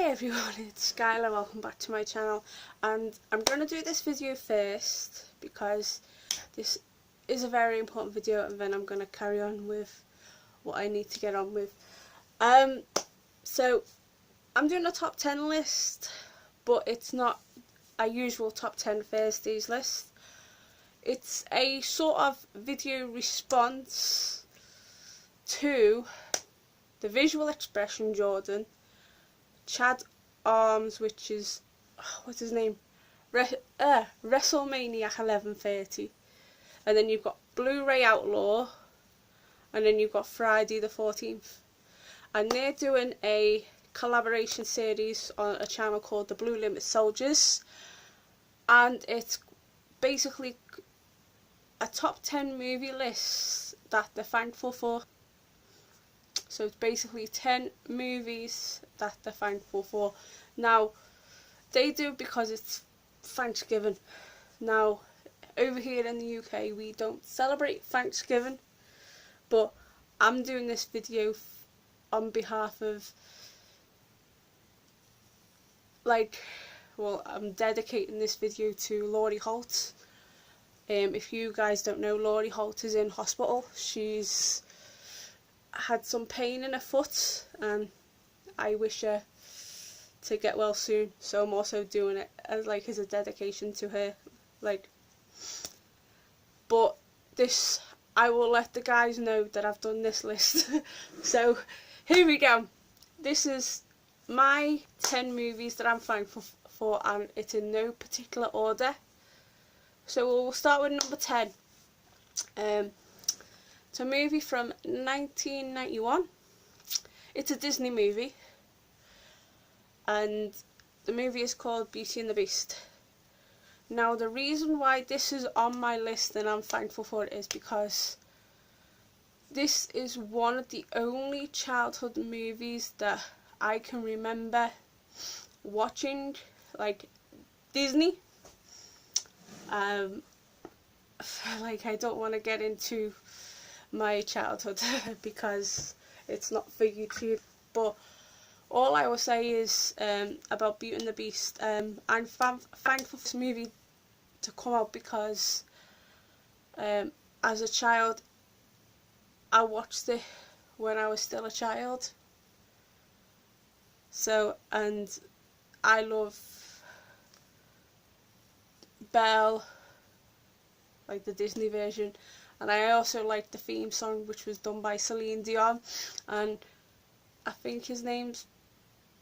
Hey everyone, it's Skylar, welcome back to my channel, and I'm going to do this video first because this is a very important video, and then I'm going to carry on with what I need to get on with. So I'm doing a top 10 list, but it's not a usual top 10 Thursdays list. It's a sort of video response to the Visual Expression Jordan, Chad Arms, which is, what's his name, WrestleMania 11:30, and then you've got Blu-ray Outlaw, and then you've got Friday the 14th, and they're doing a collaboration series on a channel called the Blue Limit Soldiers, and it's basically a top 10 movie list that they're thankful for. So it's basically 10 movies that they're thankful for. Now, they do it because it's Thanksgiving. Now, over here in the UK, we don't celebrate Thanksgiving, but I'm doing this video on behalf of, I'm dedicating this video to Laurie Holt. If you guys don't know, Laurie Holt is in hospital. She's had some pain in her foot, and I wish her to get well soon, so I'm also doing it as a dedication to her. But this, I will let the guys know that I've done this list. So here we go. This is my 10 movies that I'm thankful for, and it's in no particular order. So we'll start with number 10. It's a movie from 1991. It's a Disney movie, and the movie is called Beauty and the Beast. Now, the reason why this is on my list and I'm thankful for it is because this is one of the only childhood movies that I can remember watching, Disney. I don't want to get into my childhood because it's not for YouTube, but all I will say is about Beauty and the Beast, I'm thankful for this movie to come out because as a child I watched it when I was still a child, and I love Belle, the Disney version, and I also like the theme song, which was done by Celine Dion, and I think his name's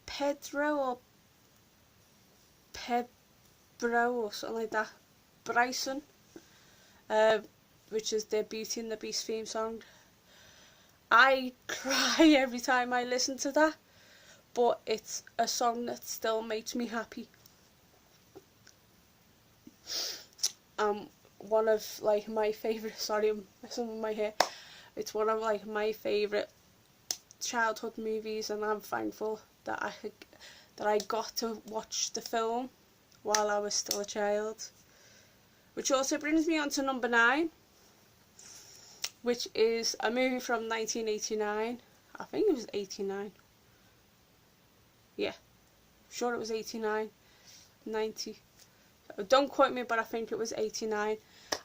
Pedro or Pedro or something like that, Bryson, which is their Beauty and the Beast theme song. I cry every time I listen to that, but it's a song that still makes me happy. One of my favourite, sorry I'm messing with my hair, it's one of my favourite childhood movies, and I'm thankful that I got to watch the film while I was still a child. Which also brings me on to number 9, which is a movie from 1989. I think it was 89. Yeah, sure it was 89, 90. Don't quote me, but I think it was 89.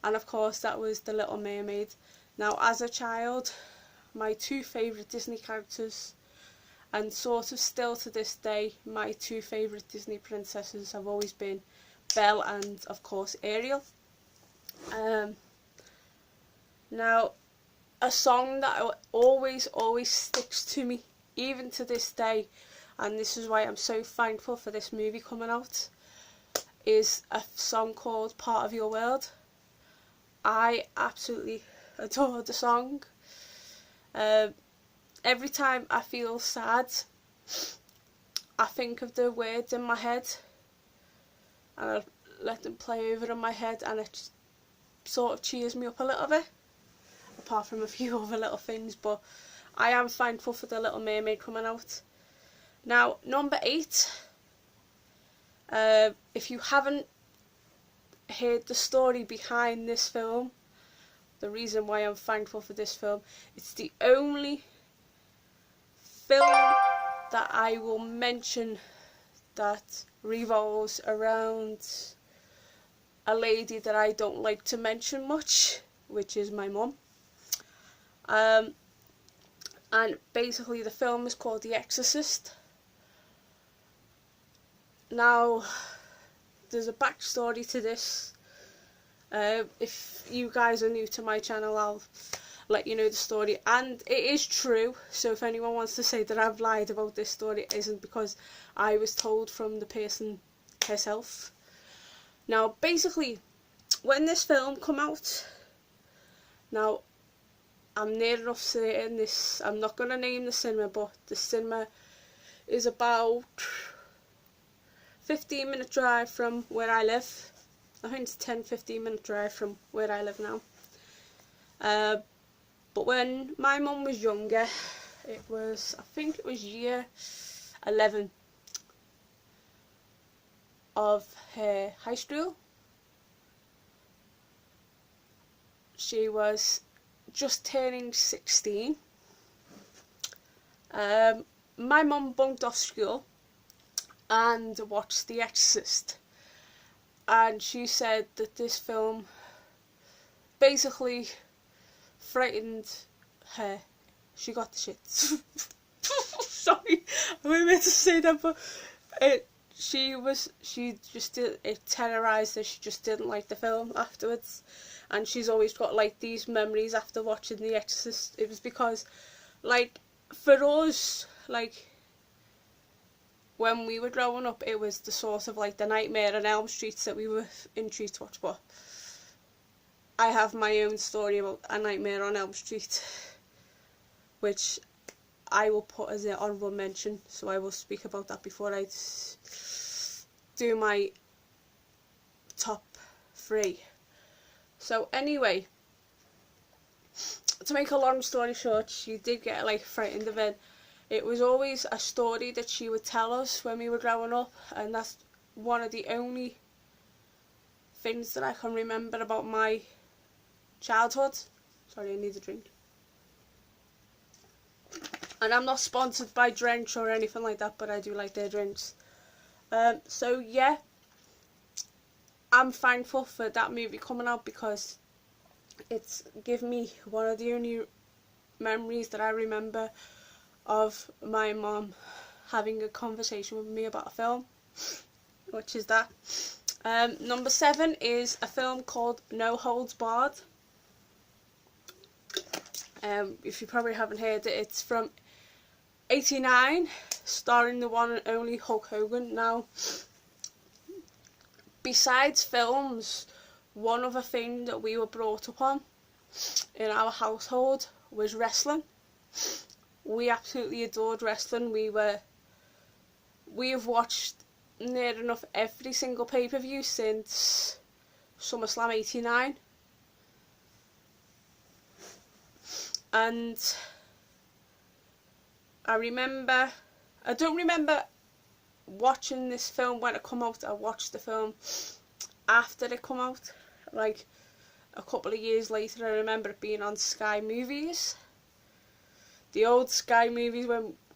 And of course that was The Little Mermaid. Now, as a child, my 2 favourite Disney characters, and sort of still to this day, my 2 favourite Disney princesses have always been Belle and of course Ariel. Now, a song that always sticks to me, even to this day, and this is why I'm so thankful for this movie coming out, is a song called Part of Your World. I absolutely adore the song. Every time I feel sad, I think of the words in my head, and I let them play over in my head, and it sort of cheers me up a little bit, apart from a few other little things. But I am thankful for The Little Mermaid coming out. Now, number 8, if you haven't heard the story behind this film, the reason why I'm thankful for this film, it's the only film that I will mention that revolves around a lady that I don't like to mention much, which is my mum. And basically the film is called The Exorcist. Now, there's a backstory to this. If you guys are new to my channel, I'll let you know the story, and it is true, so if anyone wants to say that I've lied about this story, it isn't, because I was told from the person herself. Now basically, when this film come out, now I'm near enough certain this, I'm not going to name the cinema, but the cinema is about 15-minute drive from where I live. I think it's a 10-15 minute drive from where I live now. But when my mum was younger, it was, I think it was year 11 of her high school. She was just turning 16. My mum bunked off school and watched The Exorcist, and she said that this film basically frightened her. She got the shits. Sorry, I wasn't meant to say that, but it terrorised her. She just didn't like the film afterwards, and she's always got like these memories after watching The Exorcist. It was because, like, for us, like, when we were growing up, it was the sort of like the Nightmare on Elm Street that we were intrigued to watch. But I have my own story about A Nightmare on Elm Street, which I will put as an honourable mention, so I will speak about that before I do my top 3. So anyway, to make a long story short, she did get like frightened of it. It was always a story that she would tell us when we were growing up, and that's one of the only things that I can remember about my childhood. Sorry, I need a drink. And I'm not sponsored by Drench or anything like that, but I do like their drinks. So yeah, I'm thankful for that movie coming out, because it's given me one of the only memories that I remember of my mum having a conversation with me about a film, which is that. Number 7 is a film called No Holds Barred. If you probably haven't heard it, it's from 89, starring the one and only Hulk Hogan. Now, besides films, one other thing that we were brought up on in our household was wrestling. We absolutely adored wrestling. We have watched near enough every single pay-per-view since SummerSlam 89. And I don't remember watching this film when it come out. I watched the film after it come out, like a couple of years later. I remember it being on Sky Movies, the old Sky Movies,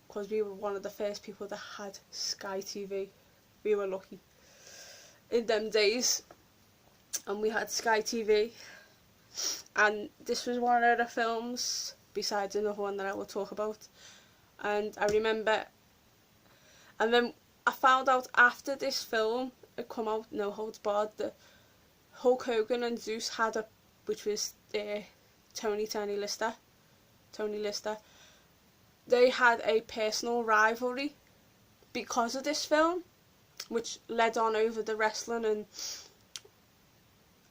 because we were one of the first people that had Sky TV. We were lucky in them days, and we had Sky TV. And this was one of the films, besides another one that I will talk about. And I remember, and then I found out after this film had come out, No Holds Barred, that Hulk Hogan and Zeus had which was Tony Lister, they had a personal rivalry because of this film, which led on over the wrestling, and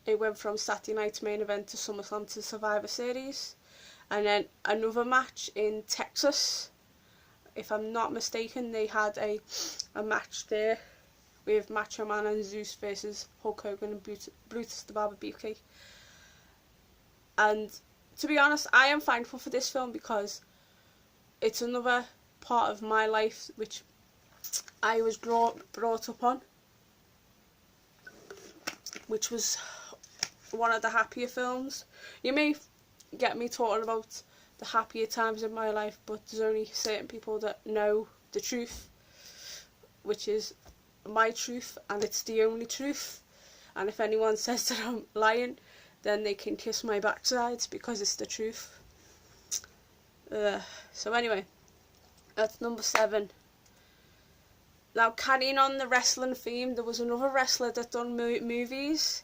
it went from Saturday Night's Main Event to SummerSlam to Survivor Series, and then another match in Texas, if I'm not mistaken. They had a match there with Macho Man and Zeus versus Hulk Hogan and Brutus the Barber Beefcake. And to be honest, I am thankful for this film, because it's another part of my life which I was brought up on, which was one of the happier films. You may get me talking about the happier times in my life, but there's only certain people that know the truth, which is my truth, and it's the only truth. And if anyone says that I'm lying, then they can kiss my backside, because it's the truth. So anyway, that's number 7. Now, carrying on the wrestling theme, there was another wrestler that done movies,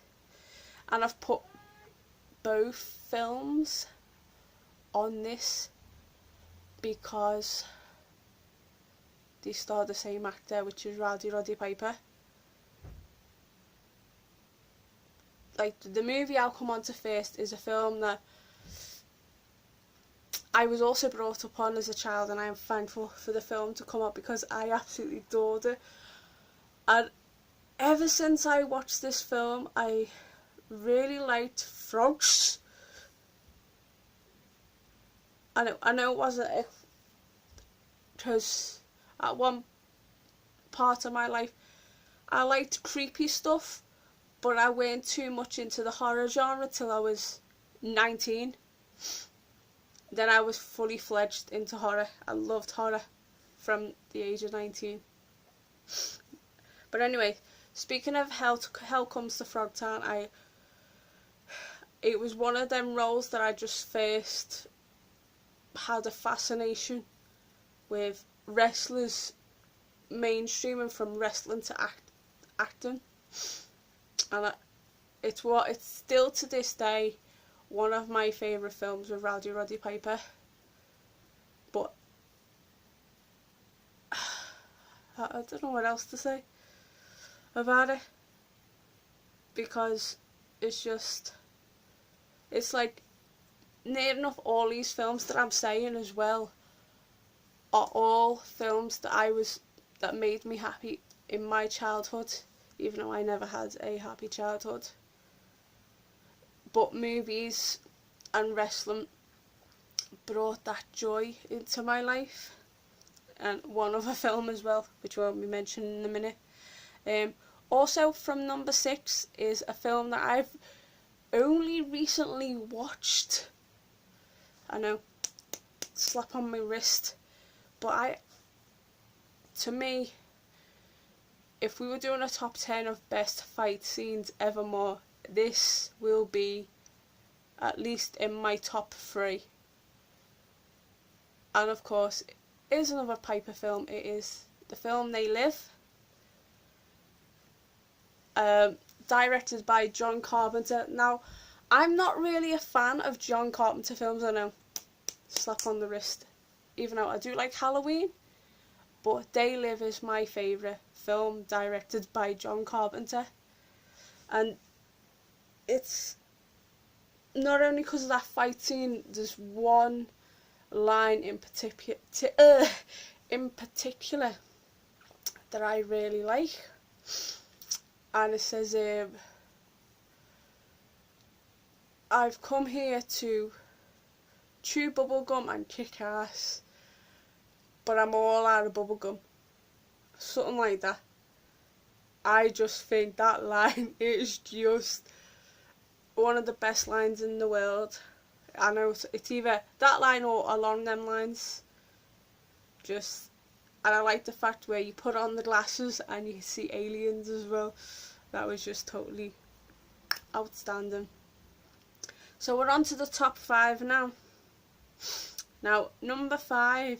and I've put both films on this because they star the same actor, which is Roddy Piper. Like, the movie I'll come on to first is a film that I was also brought up on as a child, and I am thankful for the film to come up because I absolutely adored it. And ever since I watched this film, I really liked frogs. I know it wasn't, because at one part of my life I liked creepy stuff, but I weren't too much into the horror genre till I was 19. Then I was fully fledged into horror. I loved horror from the age of 19. But anyway, speaking of Hell Comes to Frogtown, it was one of them roles that I just first had a fascination with wrestlers mainstreaming from wrestling to acting, and it's still to this day one of my favourite films with Roddy Piper. But I don't know what else to say about it, because it's like near enough all these films that I'm saying as well are all films that made me happy in my childhood, even though I never had a happy childhood. But movies and wrestling brought that joy into my life. And one other film as well, which we'll be mentioning in a minute. Also from number 6 is a film that I've only recently watched. I know, slap on my wrist. But to me, if we were doing a top 10 of best fight scenes evermore, this will be at least in my top 3. And of course, it is another Piper film. It is the film They Live, directed by John Carpenter. Now, I'm not really a fan of John Carpenter films. I know, slap on the wrist, even though I do like Halloween, but They Live is my favourite film directed by John Carpenter. And it's not only because of that fight scene. There's one line in particular that I really like, and it says, I've come here to chew bubblegum and kick ass, but I'm all out of bubblegum. Something like that. I just think that line is just one of the best lines in the world. I know it's either that line or along them lines. And I like the fact where you put on the glasses and you see aliens as well. That was just totally outstanding. So we're on to the top 5 now. Now, number 5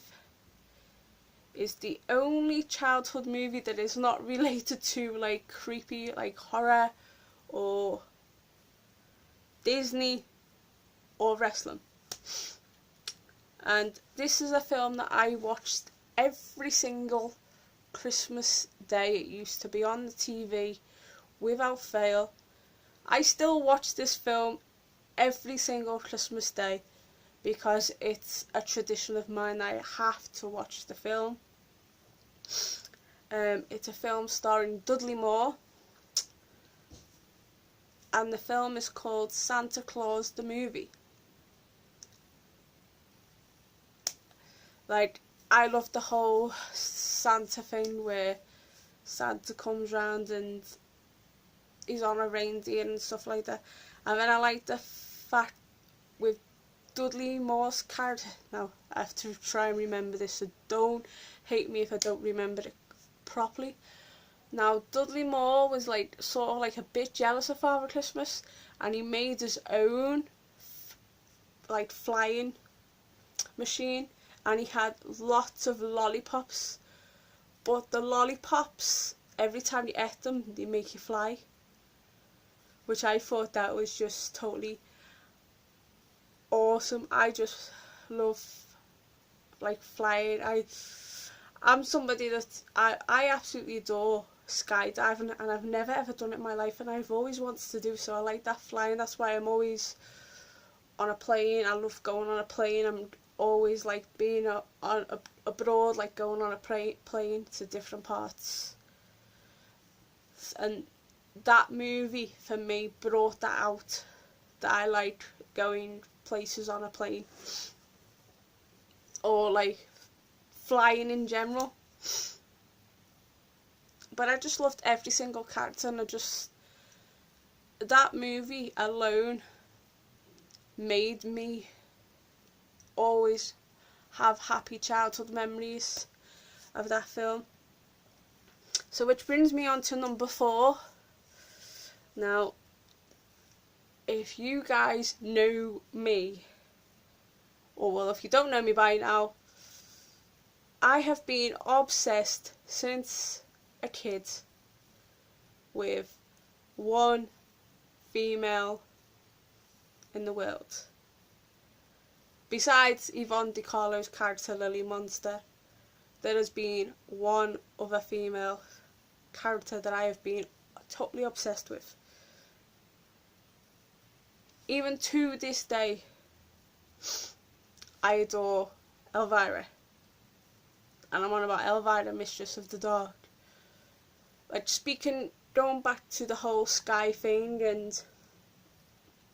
is the only childhood movie that is not related to like creepy, like horror or Disney or wrestling. And this is a film that I watched every single Christmas day. It used to be on the TV without fail. I still watch this film every single Christmas day because it's a tradition of mine. I have to watch the film. It's a film starring Dudley Moore, and the film is called Santa Claus the Movie. Like, I love the whole Santa thing where Santa comes round and he's on a reindeer and stuff like that. And then I like the fact with Dudley Moore's character. Now, I have to try and remember this, so don't hate me if I don't remember it properly. Now Dudley Moore was like sort of like a bit jealous of Father Christmas, and he made his own like flying machine, and he had lots of lollipops, but the lollipops, every time you ate them, they make you fly, which I thought that was just totally awesome. I just love like flying. I'm somebody that I absolutely adore skydiving, and I've never ever done it in my life, and I've always wanted to do so. I like that flying. That's why I'm always on a plane. I love going on a plane. I'm always like being abroad, like going on a plane to different parts. And that movie for me brought that out, that I like going places on a plane, or like flying in general. But I just loved every single character, and that movie alone made me always have happy childhood memories of that film. So which brings me on to number 4. Now, if you guys know me, or well, if you don't know me by now, I have been obsessed since a kid with one female in the world. Besides Yvonne De Carlo's character Lily Munster, there has been one other female character that I have been totally obsessed with. Even to this day, I adore Elvira. And I'm on about Elvira, Mistress of the Dark. Like, going back to the whole Sky thing, and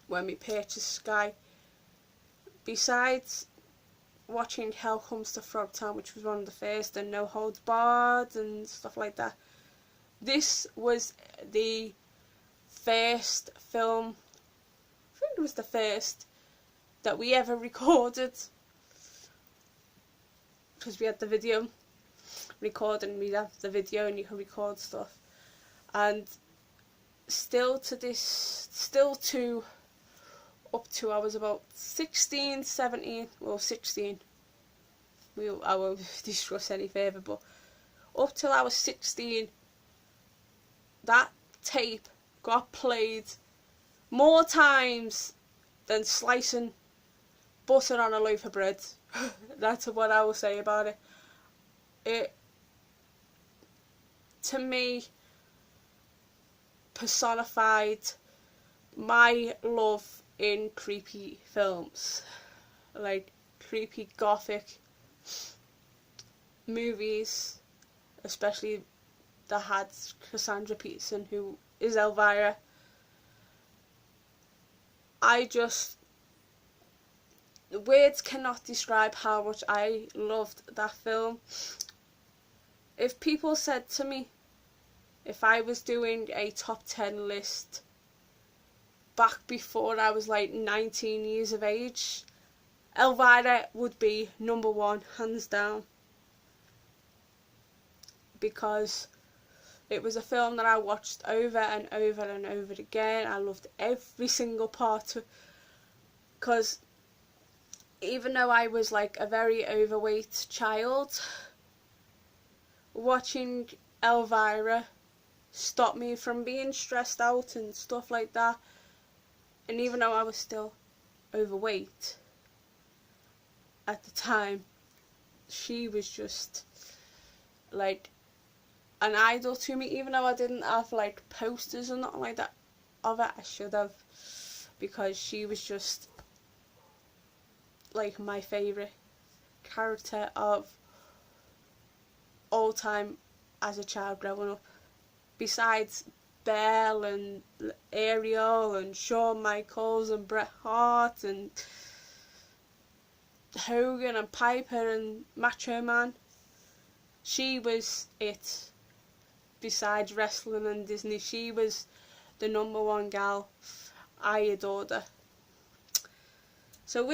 when we purchased Sky, besides watching Hell Comes to Frogtown, which was one of the first, and No Holds Barred and stuff like that, this was the first film, I think it was the first, that we ever recorded, because we had the video recording, and we'd have the video and you can record stuff. And up to I was about 16, 17, well 16, I won't discuss any further, but up till I was 16, that tape got played more times than slicing butter on a loaf of bread. That's what I will say about it. It, to me, personified my love in creepy films, like creepy gothic movies, especially that had Cassandra Peterson, who is Elvira. Words cannot describe how much I loved that film. If people said to me, if I was doing a top 10 list back before I was like 19 years of age, Elvira would be number 1, hands down. Because it was a film that I watched over and over and over again. I loved every single part, because even though I was like a very overweight child, watching Elvira stopped me from being stressed out and stuff like that. And even though I was still overweight at the time, she was just like an idol to me. Even though I didn't have like posters or nothing like that of it, I should have, because she was just like my favourite character of all time as a child growing up. Besides Belle and Ariel and Shawn Michaels and Bret Hart and Hogan and Piper and Macho Man, she was it. Besides wrestling and Disney, she was the number 1 gal. I adored her. So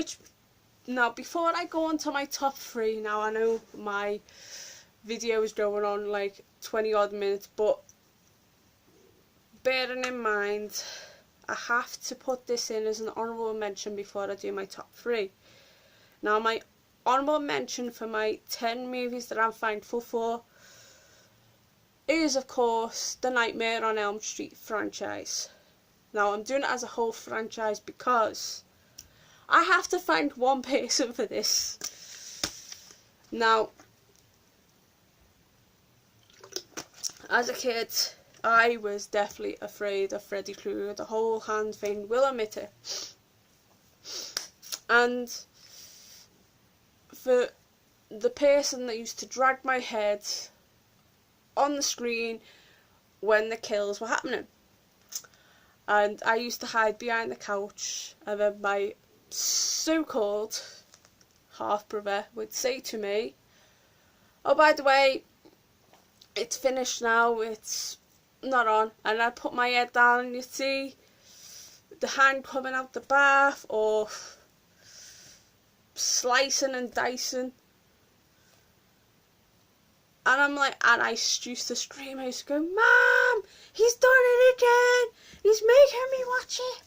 now before I go on to my top 3, now I know my video is going on like 20 odd minutes, but bearing in mind, I have to put this in as an honourable mention before I do my top 3. Now, my honourable mention for my 10 movies that I'm thankful for is, of course, the Nightmare on Elm Street franchise. Now, I'm doing it as a whole franchise because I have to thank one person for this. Now, as a kid, I was definitely afraid of Freddy Krueger. The whole hand thing, will admit it. And for the person that used to drag my head on the screen when the kills were happening, and I used to hide behind the couch, and then my so-called half-brother would say to me, "Oh, by the way, it's finished now, it's not on," and I'd put my head down and you'd see the hand coming out the bath, or slicing and dicing, and I'm like, and I used to scream, I used to go, "Mom, he's done it again, he's making me watch it."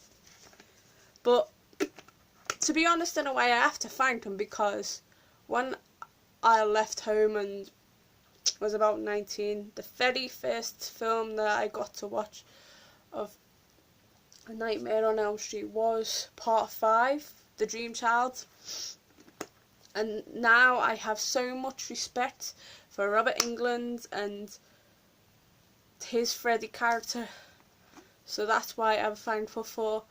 But to be honest, in a way, I have to thank him, because when I left home and was about 19, the very first film that I got to watch of A Nightmare on Elm Street was Part 5, The Dream Child. And now I have so much respect for Robert Englund and his Freddy character, so that's why I'm thankful for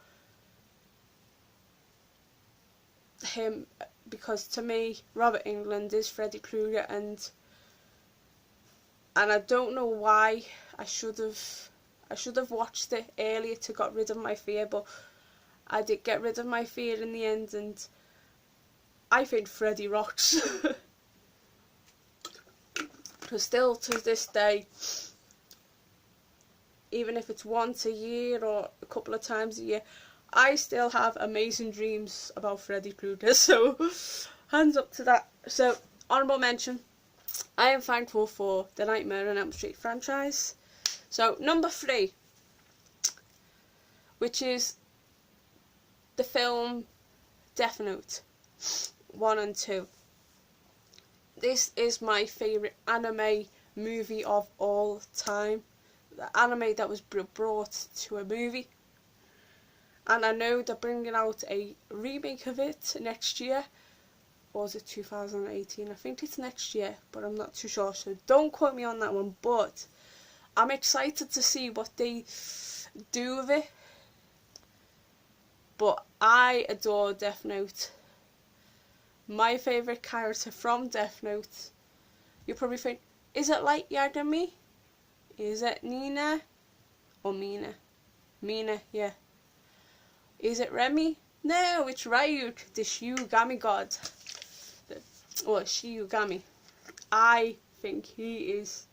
him, because to me, Robert Englund is Freddy Krueger, and I don't know why. I should have watched it earlier to get rid of my fear, but I did get rid of my fear in the end, and I think Freddy rocks. Because still to this day, even if it's once a year or a couple of times a year, I still have amazing dreams about Freddy Krueger, so hands up to that. So, honourable mention, I am thankful for the Nightmare on Elm Street franchise. So, number 3, which is the film Death Note 1 and 2. This is my favourite anime movie of all time. The anime that was brought to a movie. And I know they're bringing out a remake of it next year. Or is it 2018? I think it's next year, but I'm not too sure, so don't quote me on that one. But I'm excited to see what they do with it. But I adore Death Note. My favourite character from Death Note, you'll probably think, is it Light Yagami? Is it Nina? Or Mina? Mina, yeah. Is it Remy? No, it's Ryuk, the Shiugami god. Or Shiugami. I think he is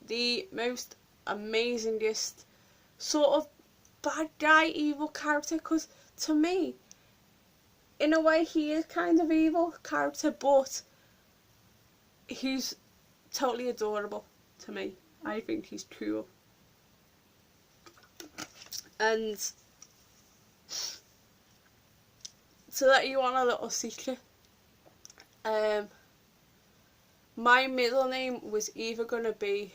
the most amazingest sort of bad guy, evil character, because to me, in a way, he is kind of evil character, but he's totally adorable to me. I think he's cool. And to let you on a little secret, my middle name was either going to be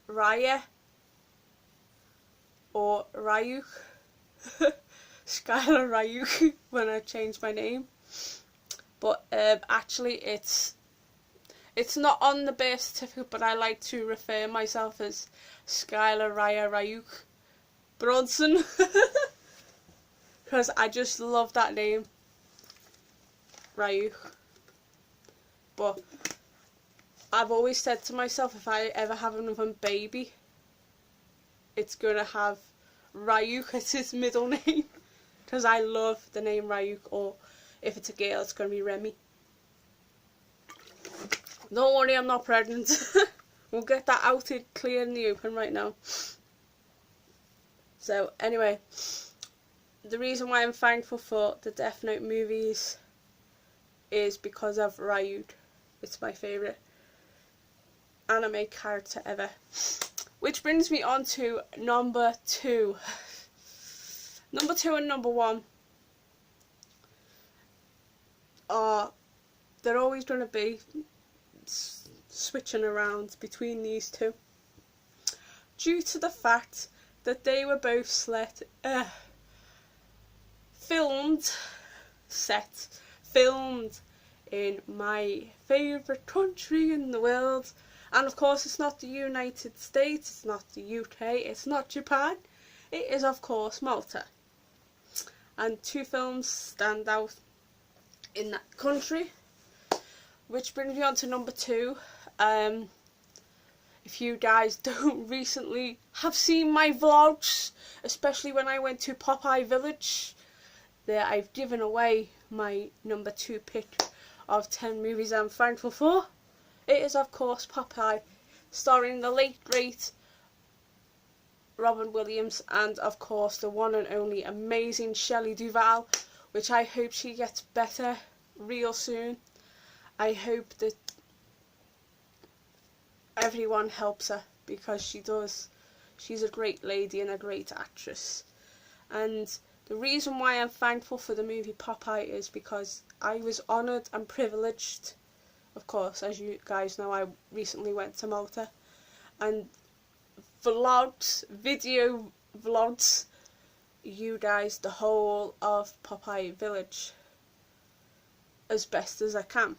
Raya or Ryuk. Skylar Ryuk when I changed my name. But actually it's not on the birth certificate, but I like to refer myself as Skylar Raya Ryuk Bronson. Because I just love that name, Ryuk. But I've always said to myself, if I ever have another baby, it's gonna have Ryuk as his middle name. Because I love the name Ryuk, or if it's a girl, it's gonna be Remy. Don't worry, I'm not pregnant. We'll get that out clear in the open right now. So, anyway, the reason why I'm thankful for the Death Note movies is because of Ryuk. It's my favourite. anime character ever. Which brings me on to number 2. Number 2 and number 1 are, they're always going to be switching around between these two, due to the fact that they were both filmed in my favourite country in the world. And of course it's not the United States, it's not the UK, it's not Japan, it is of course Malta. And 2 films stand out in that country. Which brings me on to number 2. If you guys don't recently have seen my vlogs, especially when I went to Popeye Village, there I've given away my number 2 pick of 10 movies I'm thankful for. It is of course Popeye, starring the late great Robin Williams and of course the one and only amazing Shelley Duvall, which I hope she gets better real soon. I hope that everyone helps her, because she does. She's a great lady and a great actress. And the reason why I'm thankful for the movie Popeye is because I was honoured and privileged. Of course, as you guys know, I recently went to Malta and video vlogs you guys the whole of Popeye Village as best as I can.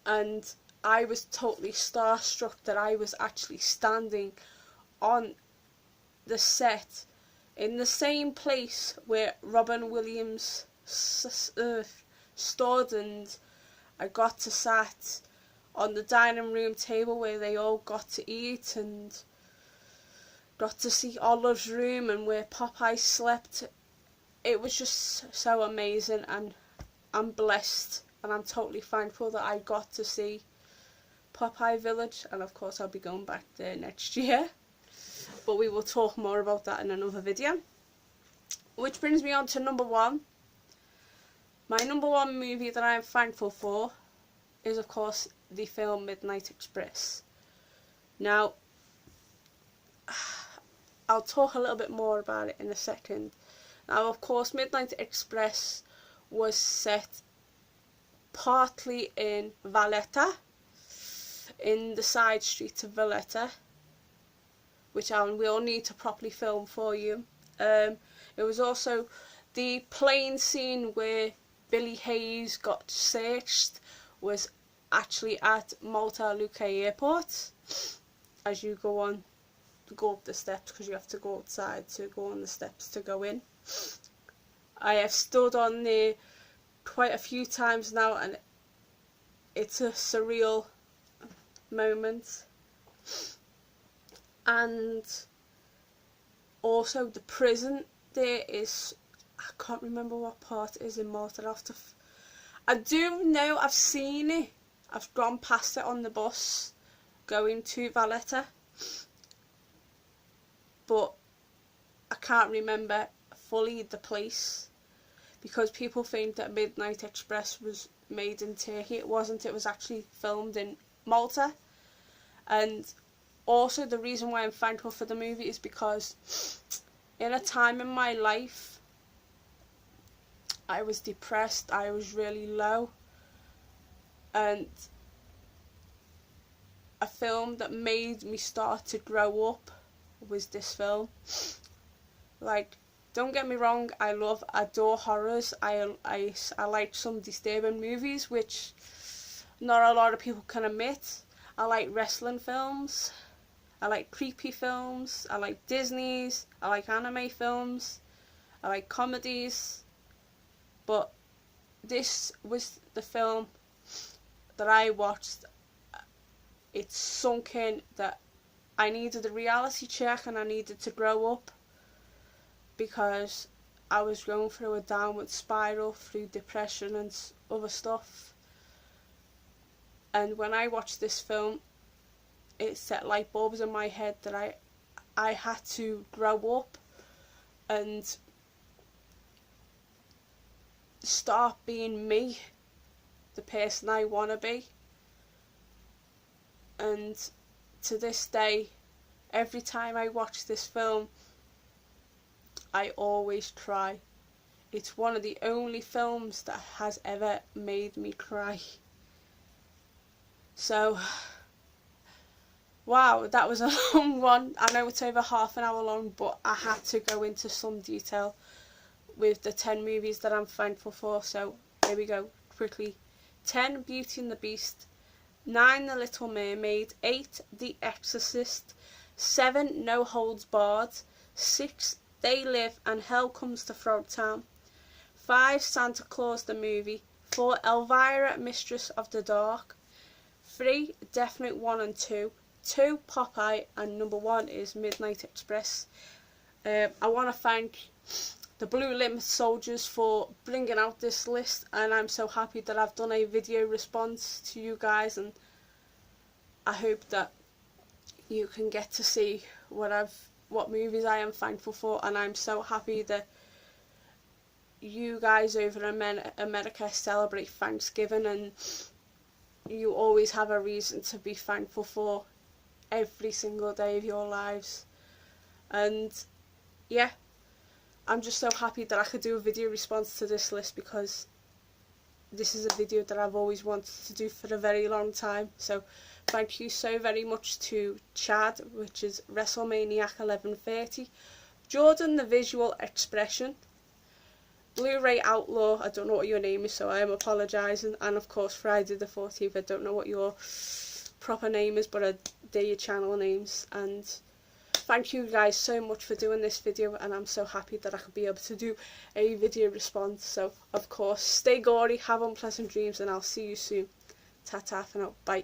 And I was totally starstruck that I was actually standing on the set in the same place where Robin Williams stood, and I got to sat on the dining room table where they all got to eat, and got to see Olive's room and where Popeye slept. It was just so amazing, and I'm blessed and I'm totally thankful that I got to see Popeye Village, and of course I'll be going back there next year, but we will talk more about that in another video. Which brings me on to number 1. My number 1 movie that I am thankful for is of course the film Midnight Express. Now, I'll talk a little bit more about it in a second. Now of course Midnight Express was set partly in Valletta, in the side streets of Valletta, which I will need to properly film for you. It was also the plane scene where Billy Hayes got searched was actually at Malta Luque Airport. As you go up the steps, because you have to go outside to go on the steps to go in. I have stood on there quite a few times now, and it's a surreal moment. And also the prison there is, I can't remember what part it is in Malta. I do know I've seen it. I've gone past it on the bus going to Valletta, but I can't remember fully the place, because people think that Midnight Express was made in Turkey. It wasn't. It was actually filmed in Malta. And also the reason why I'm thankful for the movie is because in a time in my life I was depressed, I was really low, and a film that made me start to grow up was this film. Like, don't get me wrong, I adore horrors. I like some disturbing movies, which not a lot of people can admit. I like wrestling films, I like creepy films, I like Disney's, I like anime films, I like comedies, but this was the film that I watched. It sunk in that I needed a reality check and I needed to grow up, because I was going through a downward spiral through depression and other stuff. And when I watched this film, it set light bulbs in my head that I had to grow up and start being me, the person I want to be. and to this day, every time I watch this film, I always cry. It's one of the only films that has ever made me cry. So, wow, that was a long one. I know it's over half an hour long, but I had to go into some detail with the 10 movies that I'm thankful for. So, here we go, quickly. 10, Beauty and the Beast. 9, The Little Mermaid. 8, The Exorcist. 7, No Holds Barred. 6, They Live and Hell Comes to Frogtown. 5, Santa Claus the Movie. 4, Elvira, Mistress of the Dark. 3, Death Note 1 and 2. 2, Popeye, and number 1 is Midnight Express. I want to thank the Blue Limb Soldiers for bringing out this list, and I'm so happy that I've done a video response to you guys, and I hope that you can get to see what movies I am thankful for, and I'm so happy that you guys over in America celebrate Thanksgiving, and you always have a reason to be thankful for every single day of your lives. And yeah, I'm just so happy that I could do a video response to this list, because this is a video that I've always wanted to do for a very long time. So thank you so very much to Chad, which is WrestleManiac 1130, Jordan the Visual Expression, Blu-ray Outlaw, I don't know what your name is, so I am apologising, and of course Friday the 14th, I don't know what your proper name is, but they're your channel names. And thank you guys so much for doing this video, and I'm so happy that I could be able to do a video response. So of course, stay gory, have unpleasant dreams, and I'll see you soon. Ta-ta for now, bye.